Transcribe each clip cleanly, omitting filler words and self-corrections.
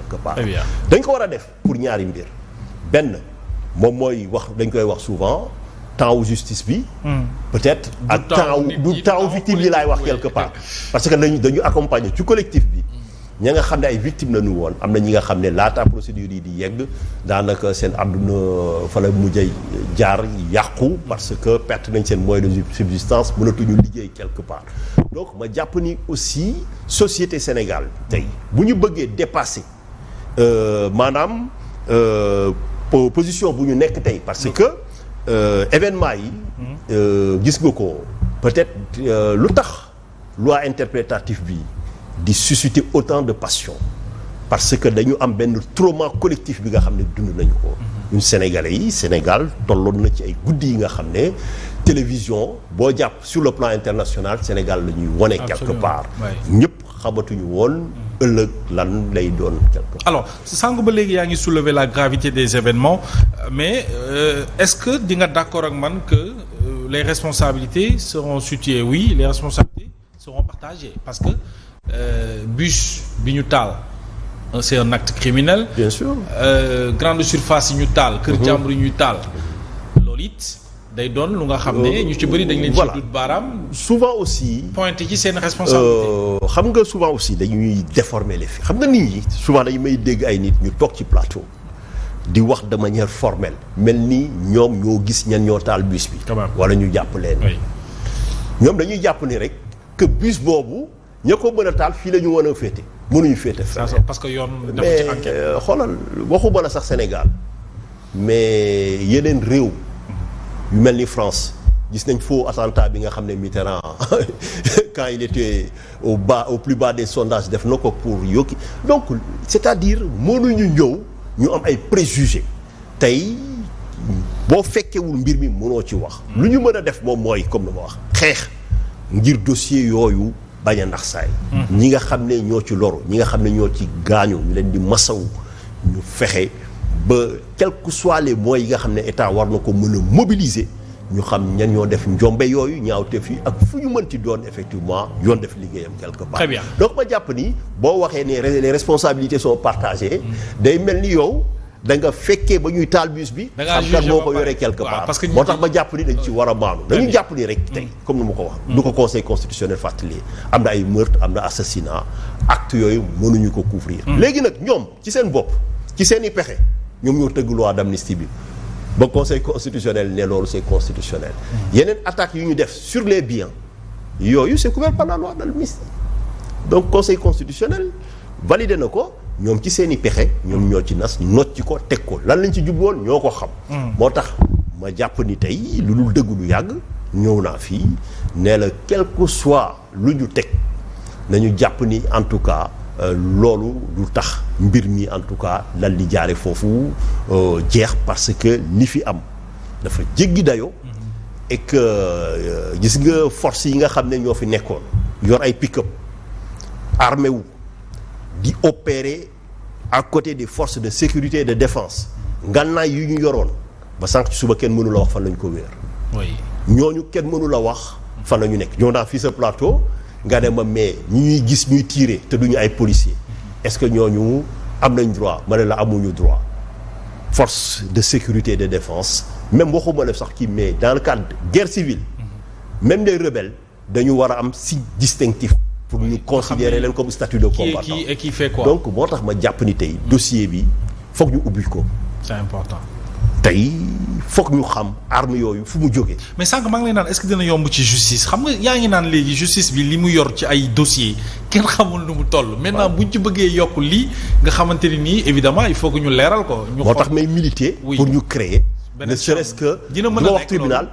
quelque part. dañ ko war a def pour ñaari mbir benn moom mooy wax dañ koy wax souvent temps wu justice bi. peut-être ak temps victime yi laay wax quelque part. parce que dañu accompagner ci collectif bi. ña nga xam ne ay victimes la ñu woon am na ñi nga xam ne laata procédure yi di yegg daanaka seen àdduna fa la mujjee jaar yàqu parce que perte nañ seen moyen de subsistance mënatuñu liggéey quelque part. donc ma jàpp ni aussi société Sénégal tey bu ñu bëggee dépasser maanaam position bu ñu nekk tey parce que événement yi gis nga ko peut-être lu tax loi interprétative bi di susciter autant de passion parce que dañu am benn trauma collectif bi nga xam ne dund nañu ko ñun Sénégalais yi Sénégal tolloon na ci ay guddi yi nga xam ne télévision boo jàpp sur le plan international Sénégal la ñuy wone quelque part ñëpp xamatuñu woon ëllëg lan lay doon quelque part. alors sànq ba léegi yaa ngi soulever la gravité des événements mais est-ce que di nga d'accord ak man que les responsabilités seront situées oui les responsabilités seront partagées parce que bus bi ñu taal c'est un acte criminel. bien sûr. grande surface yi ñu taal. kër jàmbur yi ñuy taal. loolu it day doon lu nga xam ne ñu ci bëri dañ leen ci dut baaraam. souvent aussi. pointé ci seen responsabilité. xam nga souvent aussi dañuy déformer les faits xam nga nit ñi souvent dañu may dégg ay nit ñu toog ci plateau di wax de manière formelle mel ni ñoom ñoo gis ñan ñoo taal bus bi. wala ñu jàpp leen. ñoom dañuy jàpp ni rek que bus boobu. ña ko mën a taal fii la ñu mën a féete mënuñu féete feneen parce que yoon dafa ci enquête mais xoolal waxuma la sax Sénégal mais yeneen réew yu mel ni France gis nañ faux attentat bi nga xam ne Mitterrand quand il était au plus bas des sondages def na ko pour yokki donc c'est-à-dire mënuñu ñëw ñu am ay préjugés tey boo fekkewul mbir mi mënoo ci wax lu ñu mën a def moom mooy comme ni ma wax xeex ngir dossier yooyu bañ a nax saay ñi nga xam ne ñoo ci loru ñi nga xam ne ñoo ci gaañu ñu leen di masaw ñu fexe ba quel que soit les moyens yi nga xam ne état war na ko mën a mobiliser ñu xam ñan ñoo def njombe yooyu ñaawteef yi ak fu ñu mënti doon effectivement yoon def liggéeyam quelque part. Très bien. donc ma jàpp ni boo waxee ne les responsabilités sont partagées day mel ni yow da nga fekkee ba ñuy taal bus bi. xam kan moo ko yoree quelque part. parce que moo tax ma jàpp ni dañ ci war a maanu. dañu jàpp ni rek tey comme ni ma ko wax. du ko conseil constitutionnel fàttali am na ay meurtre am na assassinat acte yooyu mënuñu ko couvrir. léegi nag ñoom ci seen bopp ci seen i pexe ñoom ñoo tëgg loi d'amnistie bi ba conseil constitutionnel ne loolu c'est constitutionnel. yeneen attaques yu ñu def sur les biens yooyu c'est couvert par la loi d'amnistie donc conseil constitutionnel validé na ko. ñoom ci seen i pexe ñoom ñoo ci nas not ci ko teg ko lan lañ ci jubloon ñoo ko xam. moo tax ma jàpp ni tey lu dul dëgg lu yàgg ñëw naa fii nee la quel que soit lu ñu teg nañu jàpp ni en tout cas loolu du tax mbir mi en tout cas lal di jaare foofu jeex parce que li fi am dafa jéggi dayoo. et que gis nga force yi nga xam ne ñoo fi nekkoon yor ay pick-up armé wu. di opérer à côté des forces de sécurité et de défense ngànnaay yu ñu yoroon ba sànq ci suba kenn mënu la wax fan lañ ko wéer. oui ñooñu kenn mënu la wax fan la ñu nekk ñoo naa fii sa plateau nga ne ma mais ñi ñuy gis ñuy tirer te duñu ay policiers est-ce que ñooñu am nañ droit ma ne la amuñu droit force de sécurité et de défense même waxuma la sax kii mais dans le cadre de guerre civile même les rebelles dañu war a am signe distinctif. pour ñu considérer leen comme statut de combattant qui fait quoi. donc moo tax ma jàpp ni tey dossier bi foog ñu ubbi ko. c'est important. tey foog ñu xam arme yooyu fu mu jógee. mais sànq maa ngi lay naan est-ce que dina yomb ci justice xam nga yaa ngi naan léegi justice bi li mu yor ci ay dossiers kenn xamul nu mu toll. maintenant buñ ci bëggee yokk lii nga xamante ni nii évidemment il faut que ñu leeral ko. ñu moo tax may militer. pour ñu créer. ne serait-ce que dina mën a wax tribunal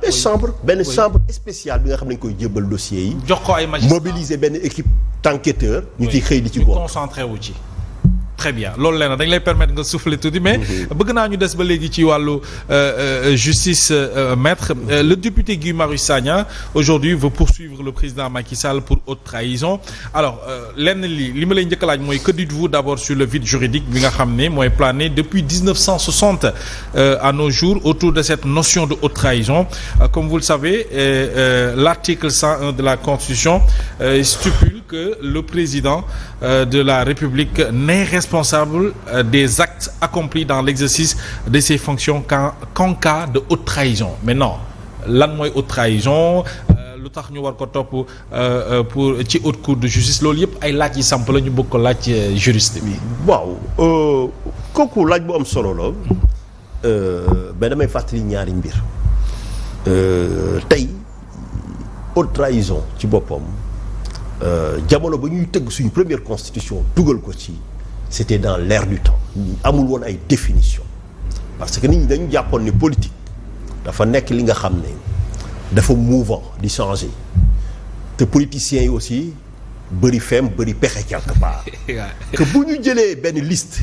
benn chambre spéciale bi nga xam ne dañ koy jébbal dossier yi. jox ko ay magistrats mobiliser benn équipe d'enquêteurs. ñu ciy xëy di ci góor concentré wu ci. très bien loolu leen dañ lay permettre nga souffler tuuti mais bëgg naa ñu des ba léegi ci wàllu justice maître le député Guy Marius Sagna aujourd'hui veut poursuivre le président Macky Sall pour haute trahison alors lenn li ma lay njëkk a laaj mooy que dites-vous d'abord sur le vide juridique bi nga xam ne mooy plané depuis 1960 à nos jours autour de cette notion de haute trahison comme vous le savez l'article 101 de la Constitution stipule que le président de la République n'est responsable des actes accomplis dans l'exercice de ses fonctions qu'en cas de haute trahison. Mais non, lan mooy haute trahison lu tax ñu war ko topp pour ci haute cour de justice loolu yëpp ay laaj yi samp la ñu bëgg ko laaj juriste bi. waaw kooku laaj bu am solo la mais damay fàttali ñaari mbir tey haute trahison ci boppam jamono ba ñuy tëgg suñu première constitution dugal ko ci c'était dans l'air du temps amul woon ay définition parce que nit ñi dañu jàppoon ni politique dafa nekk li nga xam ne dafa mouvant di changer te politiciens yi aussi bëri feem bëri pexe quelque part que bu ñu jëlee benn liste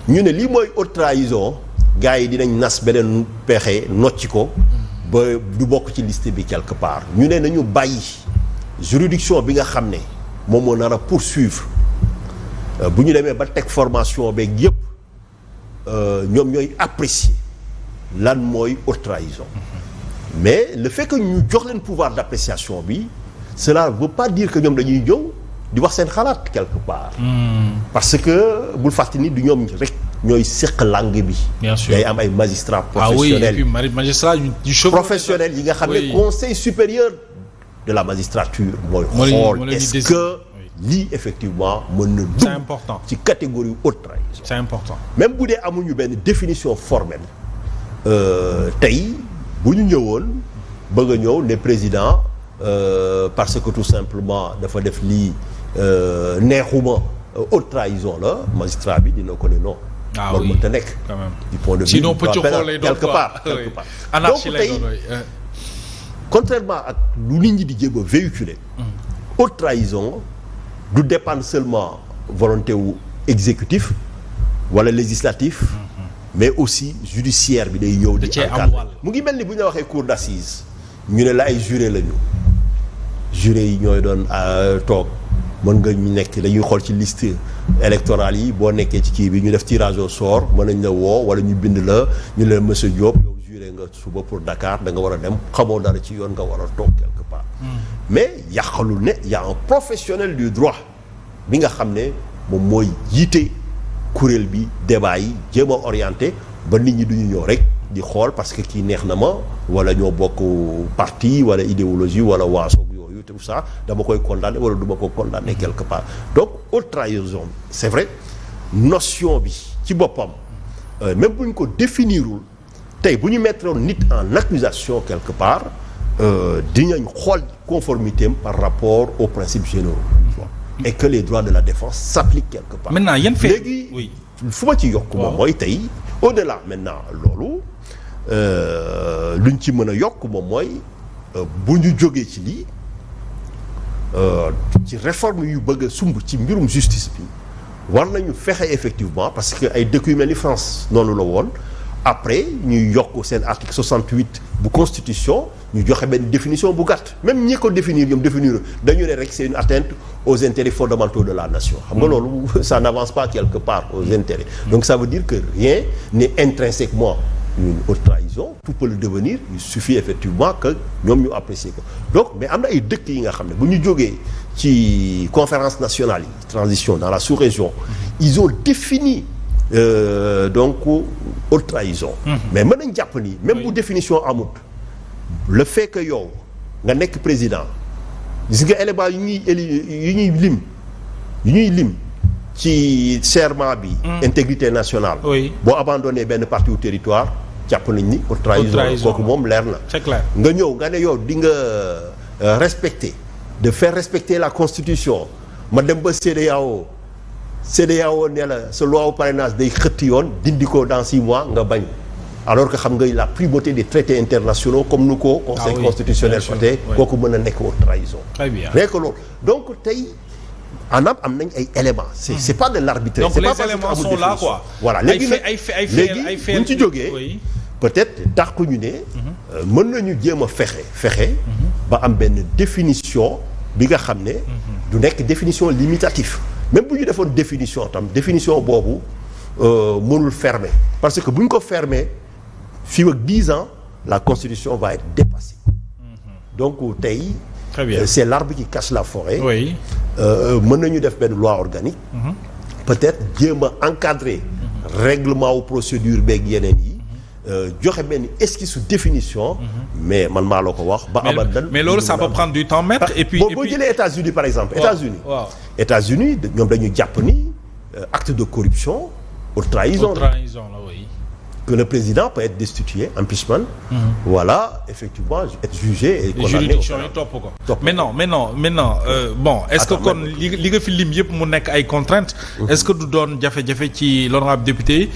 ñu ne lii mooy haute trahison gars yi dinañ nas beneen pexe nocci ko ba du bokk ci liste bi quelque part ñu ne nañu bàyyi juridiction bi nga xam ne moom moo nar a poursuivre bu ñu demee ba teg formation beeg yëpp ñoom ñooy apprécier lan mooy haute trahison mais le fait que ñu jox leen pouvoir d'appréciation bi cela veut pas dire que ñoom dañuy ñëw di wax seen xalaat quelque part parce que bul fàttali ni du ñoom rek ñooy seq langue bi. bien sûr day am ay magistrats professionnels. ah oui et puis magistrats yu professionnels yi nga xam ne conseil supérieur de la magistrature mooy xool est-ce que lii effectivement mën na dugg. c'est important ci catégorie haute trahison. c'est important même bu dee amuñu benn définition formelle tey bu ñu ñëwoon bëgg a ñëw ne président parce que tout simplement dafa def lii neexuma haute trahison la magistrat bi dina ko ne non. ah loolu oui mënta nekk. quand même du point de vue sinon pëcc xool lay doon quelque part. anarchie donc lay tey doon contrairement ak lu nit ñi di jéem a véhiculer. haute trahison du dépendre seulement volonté wu exécutif wala législatif. mais aussi judiciaire bi day ñëw di encadrer mu ngi mel ni bu ñu waxee cour d'assises ñu ne la ay juré lañu juré yi ñooy doon toog mën nga ñu nekk dañuy xool ci liste électorale yi boo nekkee ci kii bi ñu def tirage au sort mën nañ la woo wala ñu bind la ñu leen monsieur Diop yow juré nga suba pour Dakar da nga war a dem xamoo dara ci yoon nga war a toog quelque part mais yàqalul ne y a un professionnel du droit bi nga xam ne moom mooy jiite kuréel bi débat yi jéem a orienté ba nit ñi duñu ñëw rek di xool parce que kii neex na ma wala ñoo bokk parti wala idéologie wala waasoog yooyu tout ça dama koy condamner wala du ma ko condamner quelque part donc haute trahison c'est vrai notion bi ci boppam même bu ñu ko définirul tey bu ñu mettre nit en accusation quelque part dinañ xool conformité am par rapport aux principes généraux et que les droits de la défense s'appliquent quelque part. maintenant yan fait léegi fu ma ci yokk moom mooy tey au-delà maintenant loolu luñ ci mën a yokk moom mooy bu ñu jógee ci lii ci réforme yu bëgg a sumb ci mbirum justice bi war nañu fexe effectivement parce que ay dëkk yu mel ni France noonu la woon après ñuy yokk seen article 68 bu constitution ñu joxe benn définition bu gàtt même ñi ko définir ñoom définir dañu ne rek c'est une atteinte aux intérêts fondamentaux de la nation xam nga loolu ça n'avance pas quelque part aux intérêts donc ça veut dire que rien n'est intrinsèquement une haute trahison tout peut le devenir il suffit effectivement que ñoom ñu apprécier ko donc mais am na ay dëkk yi nga xam ne bu ñu jógee ci conférence nationale yi transition dans la sous-région ils ont défini donc haute trahison mais mën nañ jàpp ni même bu définition amut le fait que yow nga nekk président gis nga élément yu ñuy lim ci serment bi intégrité nationale boo abandonné benn partie au territoire jàpp nañ ni haute trahison kooku moom leer na c'est clair nga ñëw nga ne yow di nga respecter de faire respecter la constitution ma dem ba CEDEAO ne la sa loi au parrainage day xëtt yoon dindi ko dans 6 mois nga bañ alors que xam nga la primauté des traités internationaux comme nu ko conseil constitutionnel côté kooku mën a nekk haute trahison nekk loolu donc tey am nañ ay éléments c'est pas de l'arbitraire donc c'est les pas parce que éléments sont là quoi voilà léegi nag léegi bu ñu ci jógee peut-être dàqu ñu ne mën nañu jéem a fexe ba am benn définition bi nga xam ne du nekk définition limitative même bu ñu defoon définition boobu mënul fermer parce que bu ñu ko fermer fii ak 10 ans la constitution va être dépassée donc tey Très bien. C'est l'arbre qui cache la forêt. Oui. mën nañu def benn loi organique. Peut-être jéem a encadrer. Règlement ou procédure beeg yeneen yi. joxe benn esquisse su définition. mais man maa la ko wax. ba abadan mais loolu ça peut prendre du temps maître. et puis boo jëlee États-Unis par exemple. États-Unis ñoom dañu jàpp ni acte de corruption. haute trahison la oui. que le président peut être destitué, impeachment. Voilà, effectivement, être jugé et condamné. juridiction yi topp ko. mais non bon est-ce que kon li nga fi lim yëpp mu nekk ay contraintes. est-ce que du doon jafe-jafe ci l'honorable député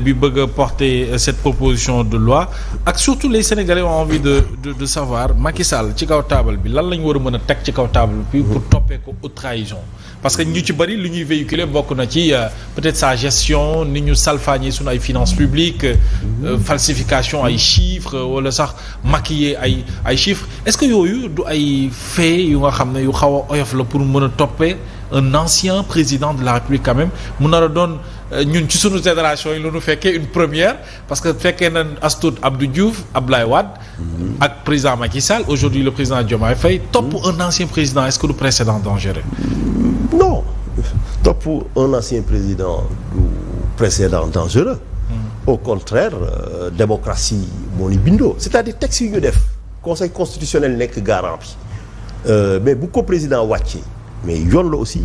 bi bëgg a porter cette proposition de loi ak surtout les Sénégalais ont envie de savoir Macky Sall ci kaw table bi lan la ñu war a mën a teg ci kaw table bi pour toppee ko haute trahison. parce que ñu ci bëri lu ñuy véhiculer bokk na ci peut-être sa gestion ni ñu salfaañee suñu ay finances publiques. falsification ay chiffres wala sax maquiller ay chiffres est-ce que yooyu du ay faits yu nga xam ne yu xaw a oyof la pour mën a toppee un ancien président de la République quand même mu nar a doon ñun ci sunu génération yi lu ñu fekkee une première parce que fekkee na Astou Abdou Diouf Abdoulaye Wade ak président Macky Sall aujourd'hui le président Diomaye Faye topp un ancien président est-ce que du précédent dangereux? Non, topp un ancien président du précédent dangereux. Au contraire démocratie moo ni bindoo c'est-à-dire texte yi ñu def conseil constitutionnel nekk garant bi mais bu ko président wàccee mais yoon la aussi.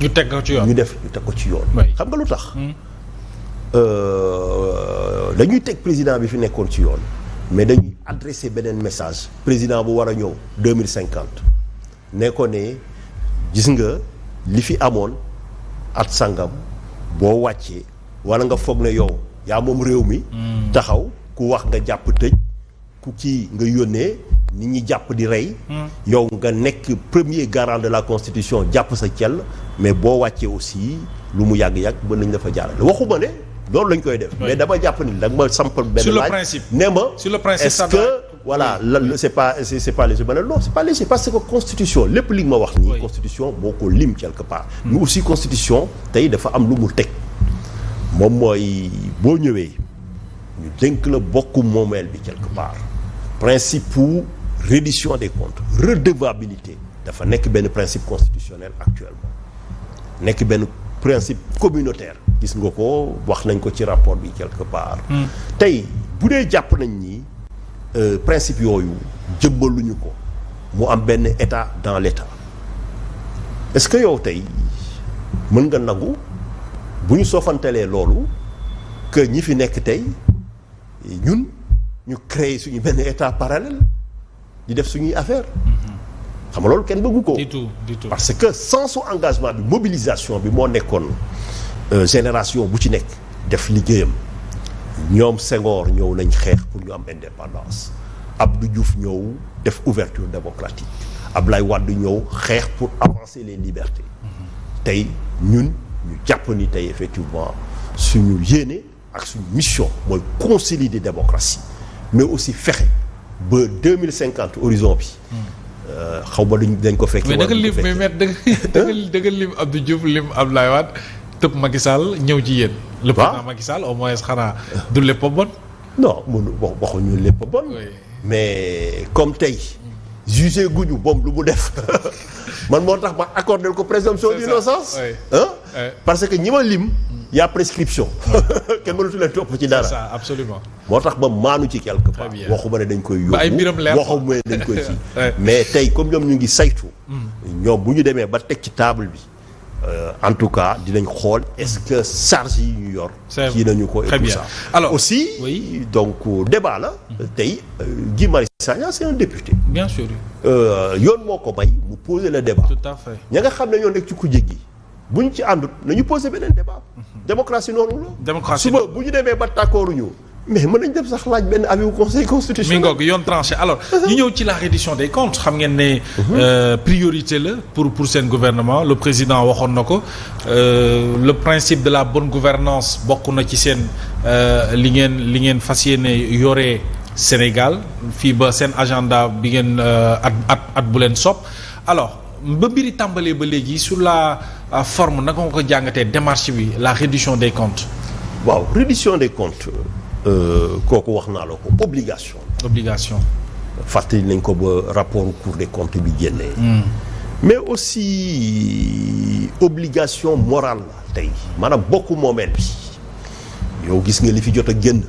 ñu teg ko ci yoon ñu teg ko ci yoon. xam nga lu tax. dañuy teg président bi fi nekkoon ci yoon mais dañuy adresser beneen message président bu war a ñëw 2050 ne ko ne gis nga li fi amoon at sangam boo wàccee wala nga foog ne yow. yaa moom réew mi. taxaw ku wax nga jàpp tëj ku kii nga yónnee nit ñi jàpp di rey. yow nga nekk premier garant de la constitution jàpp sa cell mais boo wàccee aussi lu mu yàgg-yàgg mën nañ la fa jaarale waxuma ne loolu lañ koy def. mais dama jàpp ni da nga ma sampal benn laaj. ne ma sur le principe est-ce que voilà c'est pas léger ma ne non c'est pas léger parce que constitution lépp li nga ma wax nii. constitution moo ko lim quelque part. mais aussi constitution tey dafa am lu mu teg. moom mooy boo ñëwee ñu dénk la bokku moomeel bi quelque part principe pour reddition des comptes redevabilité dafa nekk benn principe constitutionnel actuellement nekk benn principe communautaire gis nga ko wax nañ ko ci rapport bi quelque part tey bu dee jàpp nañ ni principe yooyu jëmbaluñu ko mu am benn état dans l'état est-ce que yow tey mën nga nangu bu ñu soofantelee loolu que ñi fi nekk tey ñun ñu créer suñu benn état parallèle di def suñuy affaire xam nga loolu kenn bëggu ko. du tout parce que sans su engagement bi mobilisation bi moo nekkoon génération bu ci nekk def liggéeyam ñoom Senghor ñëw nañ xeex pour ñu am indépendance Abdou Diouf ñëw def ouverture démocratique Abdoulaye Wade ñëw xeex pour avancer les libertés tey ñun. ñu jàpp ni tey effectivement suñu yéene ak suñu mission mooy consolider démocratie mais aussi fexe ba 2050 horizon bi xaw ma dañ ko fekk. mais da nga lim da nga lim Abdou Diouf lim Abdoulaye Wade tëb Macky Sall ñëw ci yéen. le président Macky Sall au moins xanaa du lépp a bon. non mënu waxuñu lépp a bon. mais comme tey. jugé guñu boom lu mu def man moo tax ma accordé ko présomption d'innocence parce que ñi ma lim y a prescription kenn mënatu leen topp ci dara. c'est ça absolument. moo tax ba maanu ci quelque part waxuma ne dañ koy yóbbu ba ay mbiram leer waxuma ne dañ koy ci mais tey comme ñoom ñu ngi saytu ñoom bu ñu demee ba teg ci table bi en tout cas dinañ xool est-ce que charge yi ñu yor kii nañu ko et tout ça alors aussi donc débat la tey Guy Marius Sagna c'est un député bien sûr yoon moo ko may mu poser le débat tout à fait ña nga xam ne ñoo nekk ci kujje gi bu ñu ci àndut nañu poser beneen débat démocratie noonu la démocratie suba bu ñu demee ba d'accorduñu mais mën nañ dem sax laaj benn avis au conseil constitutionnel. mi ngoog yoon tranché alors ñu ñëw ci la reddition des comptes xam ngeen ne priorité la pour seen gouvernement le président waxoon na ko le principe de la bonne gouvernance bokk na ci seen li ngeen fas yéene yore Sénégal fii ba seen agenda bi ngeen at bu leen sopp alors ba mbiri tàmbalee ba léegi sur la forme naka nga ko jàngatee démarche bi la reddition des comptes. waaw reddition des comptes. kooku wax naa la ko obligation. fàttali nañ ko ba rapport Cour des comptes bi génnee. mais aussi obligation morale la tey maanaam bokk moomeel bi yow gis nga li fi jot a génn